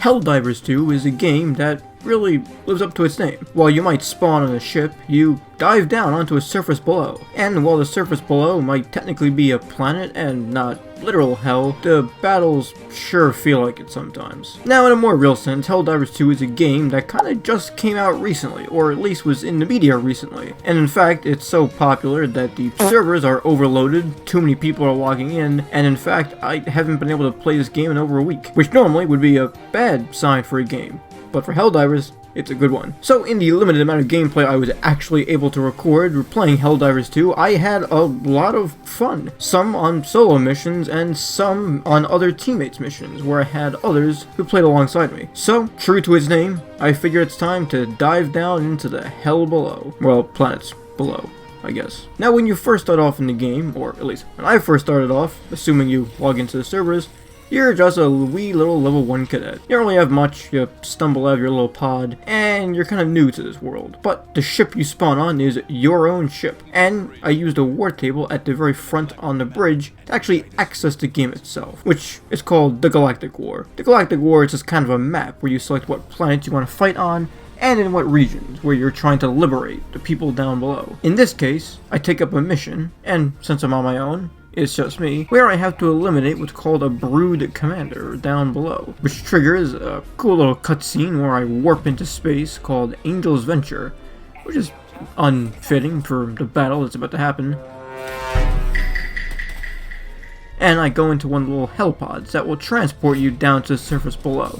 Helldivers 2 is a game that really lives up to its name. While you might spawn on a ship, you dive down onto a surface below. And while the surface below might technically be a planet and not literal hell, the battles sure feel like it sometimes. Now, in a more real sense, Helldivers 2 is a game that kinda just came out recently, or at least was in the media recently. And in fact, it's so popular that the servers are overloaded, too many people are logging in, and in fact, I haven't been able to play this game in over a week, which normally would be a bad sign for a game. But for Helldivers, it's a good one. So in the limited amount of gameplay I was actually able to record playing Helldivers 2, I had a lot of fun. Some on solo missions and some on other teammates' missions where I had others who played alongside me. So, true to its name, I figure it's time to dive down into the hell below. Well, planets below, I guess. Now when you first start off in the game, or at least when I first started off, assuming you log into the servers, you're just a wee little level 1 cadet. You don't really have much, you stumble out of your little pod, and you're kind of new to this world. But the ship you spawn on is your own ship, and I used a war table at the very front on the bridge to actually access the game itself, which is called the Galactic War. The Galactic War is just kind of a map where you select what planets you want to fight on, and in what regions where you're trying to liberate the people down below. In this case, I take up a mission, and since I'm on my own, it's just me, where I have to eliminate what's called a brood commander down below, which triggers a cool little cutscene where I warp into space called Angel's Venture, which is unfitting for the battle that's about to happen. And I go into one of the little hell pods that will transport you down to the surface below.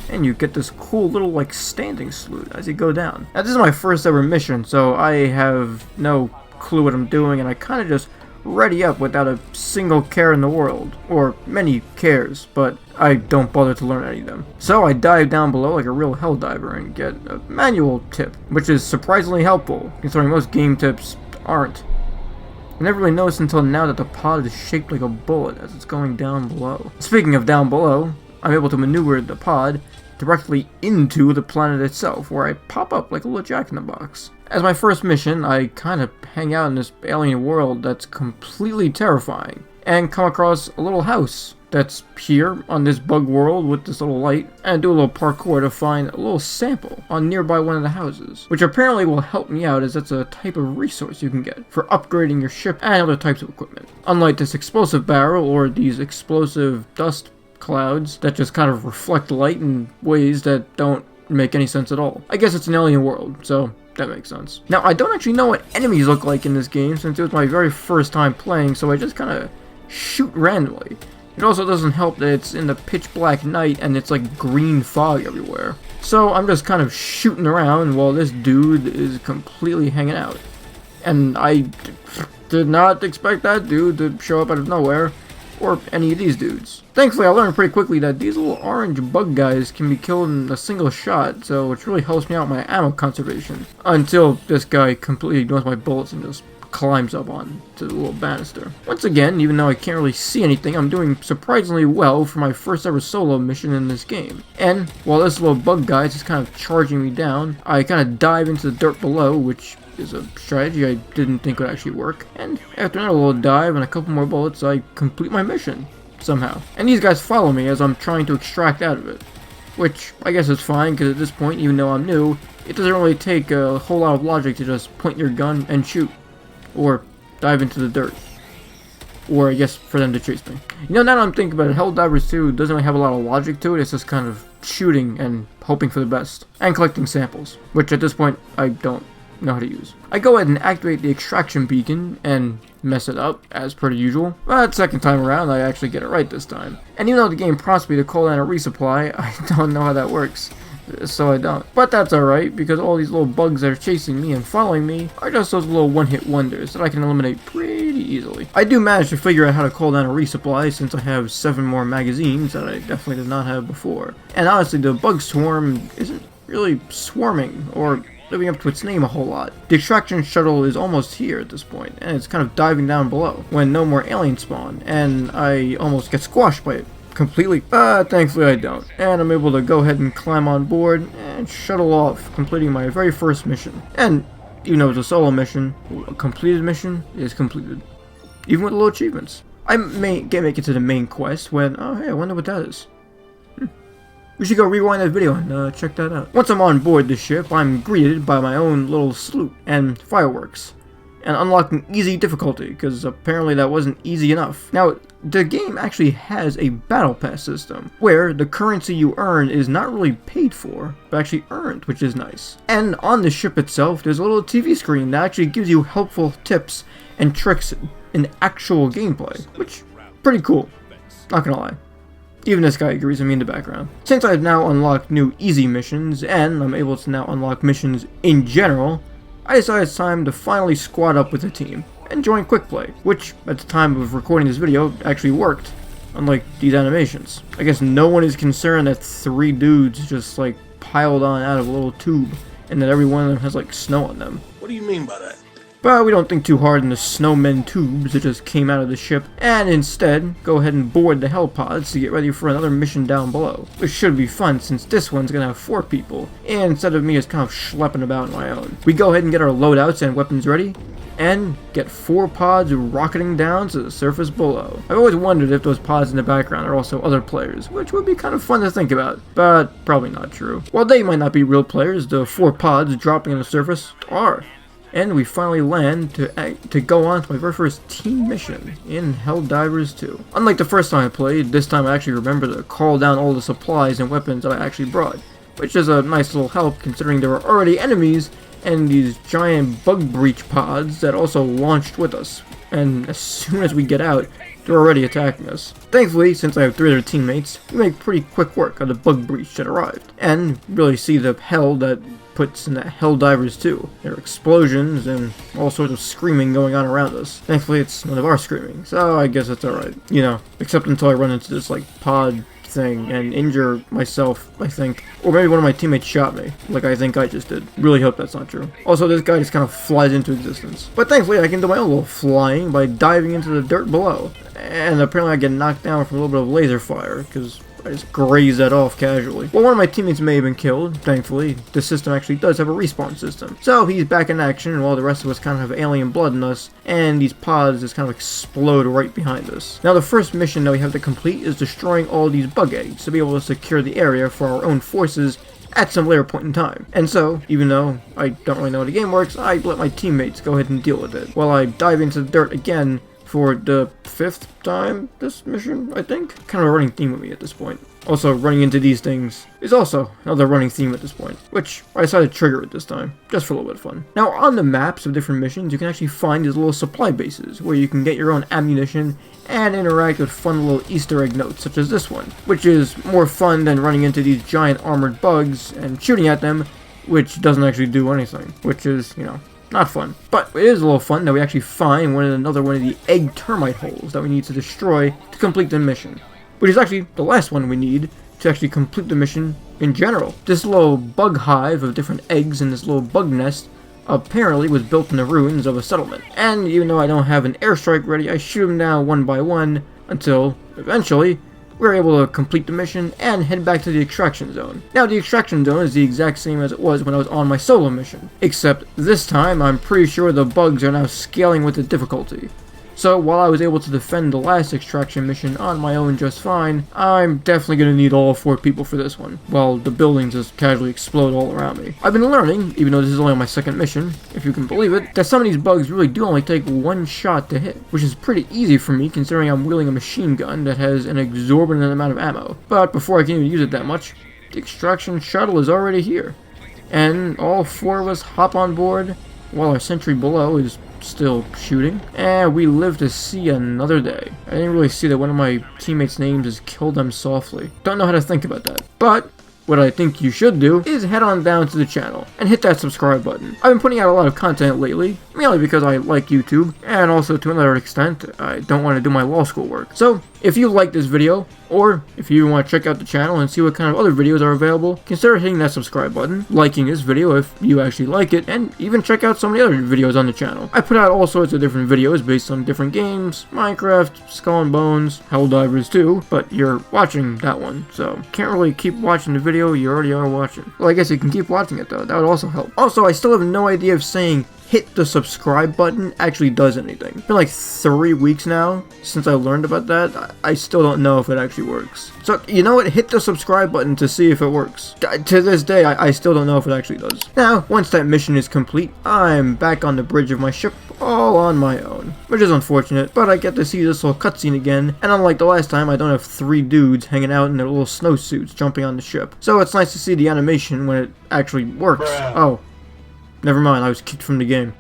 And you get this cool little like standing salute as you go down. Now this is my first ever mission, so I have no clue what I'm doing, and I kind of just ready up without a single care in the world, or many cares, but I don't bother to learn any of them. So I dive down below like a real Helldiver and get a manual tip, which is surprisingly helpful, considering most game tips aren't. I never really noticed until now that the pod is shaped like a bullet as it's going down below. Speaking of down below, I'm able to maneuver the pod directly into the planet itself, where I pop up like a little jack-in-the-box. As my first mission, I kind of hang out in this alien world that's completely terrifying, and come across a little house that's here on this bug world with this little light, and do a little parkour to find a little sample on nearby one of the houses, which apparently will help me out as that's a type of resource you can get for upgrading your ship and other types of equipment. Unlike this explosive barrel or these explosive dust clouds that just kind of reflect light in ways that don't make any sense at all. I guess it's an alien world, so that makes sense. Now, I don't actually know what enemies look like in this game since it was my very first time playing, so I just kind of shoot randomly. It also doesn't help that it's in the pitch black night and it's like green fog everywhere. So I'm just kind of shooting around while this dude is completely hanging out. And I did not expect that dude to show up out of nowhere, or any of these dudes. Thankfully, I learned pretty quickly that these little orange bug guys can be killed in a single shot, so it really helps me out with my ammo conservation. Until this guy completely ignores my bullets and just climbs up on to the little banister. Once again, even though I can't really see anything, I'm doing surprisingly well for my first ever solo mission in this game. And while this little bug guy is just kind of charging me down, I kind of dive into the dirt below, which is a strategy I didn't think would actually work. And after another little dive and a couple more bullets, I complete my mission somehow. And these guys follow me as I'm trying to extract out of it, which I guess is fine, because at this point, even though I'm new, it doesn't really take a whole lot of logic to just point your gun and shoot, or dive into the dirt, or I guess for them to chase me. You know, now that I'm thinking about it, Helldivers 2 doesn't really have a lot of logic to it. It's just kind of shooting and hoping for the best, and collecting samples, which at this point I don't know how to use. I go ahead and activate the extraction beacon and mess it up as per usual, but second time around I actually get it right this time. And even though the game prompts me to call down a resupply, I don't know how that works, so I don't. But that's alright, because all these little bugs that are chasing me and following me are just those little one-hit wonders that I can eliminate pretty easily. I do manage to figure out how to call down a resupply since I have 7 more magazines that I definitely did not have before. And honestly, the bug swarm isn't really swarming or living up to its name a whole lot. The extraction shuttle is almost here at this point, and it's kind of diving down below when no more aliens spawn, and I almost get squashed by it completely, but thankfully I don't. And I'm able to go ahead and climb on board and shuttle off, completing my very first mission. And even though it's a solo mission, a completed mission is completed, even with low achievements. I may make it to the main quest when, oh hey, I wonder what that is. We should go rewind that video and check that out. Once I'm on board the ship, I'm greeted by my own little salute and fireworks, and unlocking easy difficulty, because apparently that wasn't easy enough. Now, the game actually has a battle pass system, where the currency you earn is not really paid for, but actually earned, which is nice. And on the ship itself, there's a little TV screen that actually gives you helpful tips and tricks in actual gameplay, which pretty cool, not gonna lie. Even this guy agrees with me in the background. Since I've now unlocked new easy missions, and I'm able to now unlock missions in general, I decided it's time to finally squad up with a team and join quick play, which at the time of recording this video actually worked, unlike these animations. I guess no one is concerned that 3 dudes just like piled on out of a little tube and that every one of them has like snow on them. What do you mean by that? But we don't think too hard in the snowmen tubes that just came out of the ship, and instead go ahead and board the hell pods to get ready for another mission down below, which should be fun since this one's gonna have 4 people, and instead of me just kind of schlepping about on my own. We go ahead and get our loadouts and weapons ready, and get 4 pods rocketing down to the surface below. I've always wondered if those pods in the background are also other players, which would be kind of fun to think about, but probably not true. While they might not be real players, the 4 pods dropping on the surface are. And we finally land to go on to my very first team mission in Helldivers 2. Unlike the first time I played, this time I actually remember to call down all the supplies and weapons that I actually brought, which is a nice little help considering there were already enemies and these giant bug breach pods that also launched with us. And as soon as we get out, they're already attacking us. Thankfully, since I have 3 other teammates, we make pretty quick work of the bug breach that arrived, and really see the hell that puts in the Helldivers 2. There are explosions and all sorts of screaming going on around us. Thankfully, it's none of our screaming, so I guess it's alright. You know, except until I run into this, like, pod thing and injure myself, I think. Or maybe one of my teammates shot me, like I think I just did. Really hope that's not true. Also, this guy just kind of flies into existence. But thankfully, I can do my own little flying by diving into the dirt below. And apparently I get knocked down from a little bit of laser fire, because I just graze that off casually. Well, one of my teammates may have been killed, thankfully. The system actually does have a respawn system. So he's back in action while the rest of us kind of have alien blood in us, and these pods just kind of explode right behind us. Now the first mission that we have to complete is destroying all these bug eggs to be able to secure the area for our own forces at some later point in time. And so, even though I don't really know how the game works, I let my teammates go ahead and deal with it, while I dive into the dirt again for the 5th time this mission, I think. Kind of a running theme with me at this point. Also, running into these things is also another running theme at this point, which I decided to trigger it this time, just for a little bit of fun. Now, on the maps of different missions, you can actually find these little supply bases, where you can get your own ammunition and interact with fun little Easter egg notes, such as this one, which is more fun than running into these giant armored bugs and shooting at them, which doesn't actually do anything, which is, you know, not fun. But it is a little fun that we actually find another one of the egg termite holes that we need to destroy to complete the mission, which is actually the last one we need to actually complete the mission in general. This little bug hive of different eggs in this little bug nest apparently was built in the ruins of a settlement. And even though I don't have an airstrike ready, I shoot them down one by one until eventually we're able to complete the mission and head back to the extraction zone. Now, the extraction zone is the exact same as it was when I was on my solo mission, except this time I'm pretty sure the bugs are now scaling with the difficulty. So while I was able to defend the last extraction mission on my own just fine, I'm definitely going to need all 4 people for this one, while the buildings just casually explode all around me. I've been learning, even though this is only on my 2nd mission, if you can believe it, that some of these bugs really do only take 1 shot to hit, which is pretty easy for me considering I'm wielding a machine gun that has an exorbitant amount of ammo. But before I can even use it that much, the extraction shuttle is already here, and all 4 of us hop on board while our sentry below is still shooting, and we live to see another day. I didn't really see that one of my teammates' names is Kill Them Softly. Don't know how to think about that. But what I think you should do is head on down to the channel and hit that subscribe button. I've been putting out a lot of content lately, mainly because I like YouTube, and also to another extent, I don't want to do my law school work. So, if you like this video, or if you want to check out the channel and see what kind of other videos are available, consider hitting that subscribe button, liking this video if you actually like it, and even check out some of the other videos on the channel. I put out all sorts of different videos based on different games, Minecraft, Skull and Bones, Helldivers 2, but you're watching that one, so can't really keep watching the video you already are watching. Well, I guess you can keep watching it though, that would also help. Also, I still have no idea if saying hit the subscribe button actually does anything. It's been like 3 weeks now since I learned about that. I still don't know if it actually works. So, you know what? Hit the subscribe button to see if it works. To this day, I still don't know if it actually does. Now, once that mission is complete, I'm back on the bridge of my ship, all on my own. Which is unfortunate, but I get to see this little cutscene again, and unlike the last time, I don't have 3 dudes hanging out in their little snowsuits jumping on the ship. So it's nice to see the animation when it actually works. Oh, never mind, I was kicked from the game.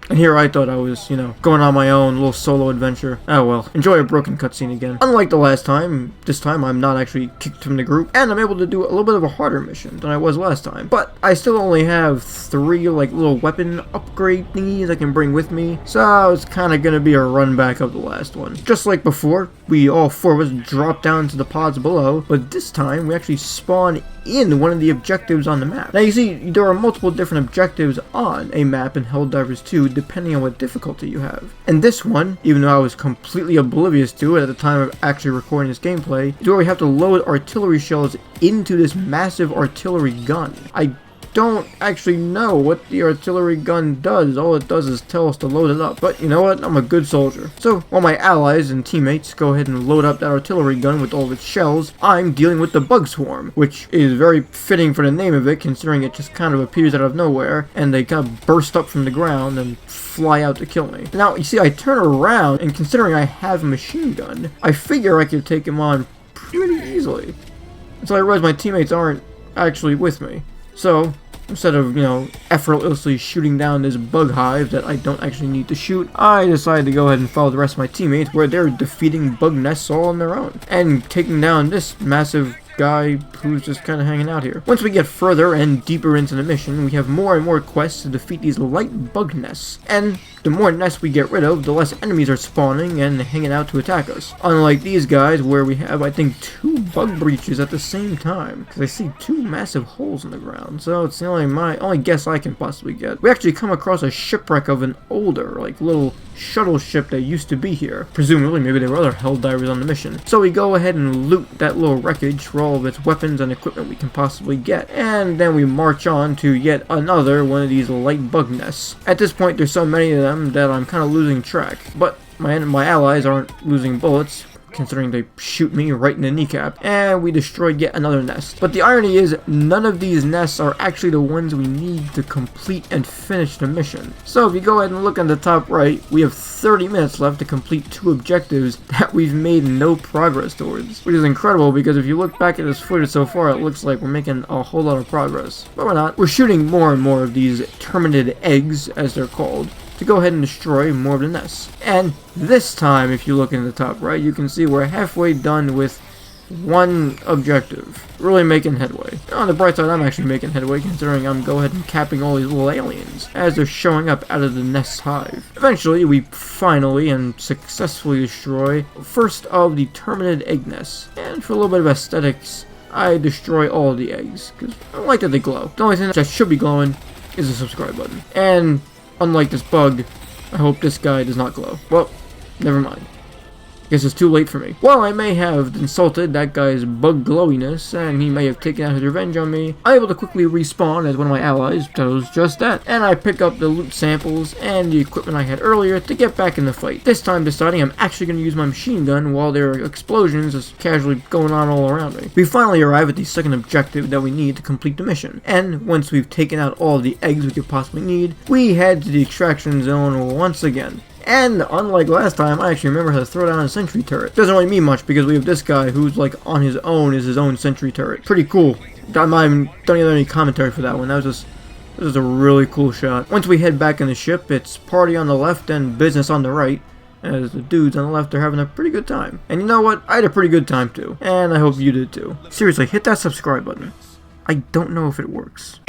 And here I thought I was, you know, going on my own little solo adventure. Oh well, enjoy a broken cutscene again. Unlike the last time, this time I'm not actually kicked from the group, and I'm able to do a little bit of a harder mission than I was last time. But I still only have 3 like little weapon upgrade thingies I can bring with me, so it's kind of gonna be a run back of the last one. Just like before, we all 4 of us drop down to the pods below, but this time we actually spawn in one of the objectives on the map. Now you see, there are multiple different objectives on a map in Helldivers 2 depending on what difficulty you have. And this one, even though I was completely oblivious to it at the time of actually recording this gameplay, is where we have to load artillery shells into this massive artillery gun. I don't actually know what the artillery gun does. All it does is tell us to load it up. But you know what? I'm a good soldier. So while my allies and teammates go ahead and load up that artillery gun with all of its shells, I'm dealing with the bug swarm, which is very fitting for the name of it, considering it just kind of appears out of nowhere and they kind of burst up from the ground and fly out to kill me. Now you see, I turn around, and considering I have a machine gun, I figure I could take him on pretty easily. Until I realize my teammates aren't actually with me. So instead of, you know, effortlessly shooting down this bug hive that I don't actually need to shoot, I decided to go ahead and follow the rest of my teammates where they're defeating bug nests all on their own and taking down this massive guy who's just kind of hanging out here. Once we get further and deeper into the mission, we have more and more quests to defeat these light bug nests, and the more nests we get rid of, the less enemies are spawning and hanging out to attack us. Unlike these guys where we have, I think, 2 bug breaches at the same time, because I see 2 massive holes in the ground, so it's the only guess I can possibly get. We actually come across a shipwreck of an older, like, little shuttle ship that used to be here. Presumably, maybe there were other Helldivers on the mission. So we go ahead and loot that little wreckage for all of its weapons and equipment we can possibly get. And then we march on to yet another one of these light bug nests. At this point, there's so many of them that I'm kind of losing track. But my allies aren't losing bullets, considering they shoot me right in the kneecap, and we destroyed yet another nest. But the irony is, none of these nests are actually the ones we need to complete and finish the mission. So if you go ahead and look on the top right, we have 30 minutes left to complete 2 objectives that we've made no progress towards. Which is incredible, because if you look back at this footage so far, it looks like we're making a whole lot of progress. But we're not. We're shooting more and more of these terminated eggs, as they're called, to go ahead and destroy more of the nests. And this time, if you look in the top right, you can see we're halfway done with 1 objective. Really making headway. On the bright side, I'm actually making headway, considering I'm go ahead and capping all these little aliens as they're showing up out of the nest hive. Eventually, we finally and successfully destroy first of the terminated egg nests. And for a little bit of aesthetics, I destroy all of the eggs, because I don't like that they glow. The only thing that should be glowing is the subscribe button. And unlike this bug, I hope this guy does not glow. Well, never mind. Guess it's too late for me. While I may have insulted that guy's bug glowiness, and he may have taken out his revenge on me, I'm able to quickly respawn as one of my allies does just that. And I pick up the loot samples and the equipment I had earlier to get back in the fight. This time deciding I'm actually going to use my machine gun while there are explosions just casually going on all around me. We finally arrive at the second objective that we need to complete the mission. And once we've taken out all of the eggs we could possibly need, we head to the extraction zone once again. And unlike last time, I actually remember how to throw down a sentry turret. Doesn't really mean much because we have this guy who's like on his own, is his own sentry turret. Pretty cool. Don't even have any commentary for that one. This is a really cool shot. Once we head back in the ship, it's party on the left and business on the right, as the dudes on the left are having a pretty good time. And you know what? I had a pretty good time too. And I hope you did too. Seriously, hit that subscribe button. I don't know if it works.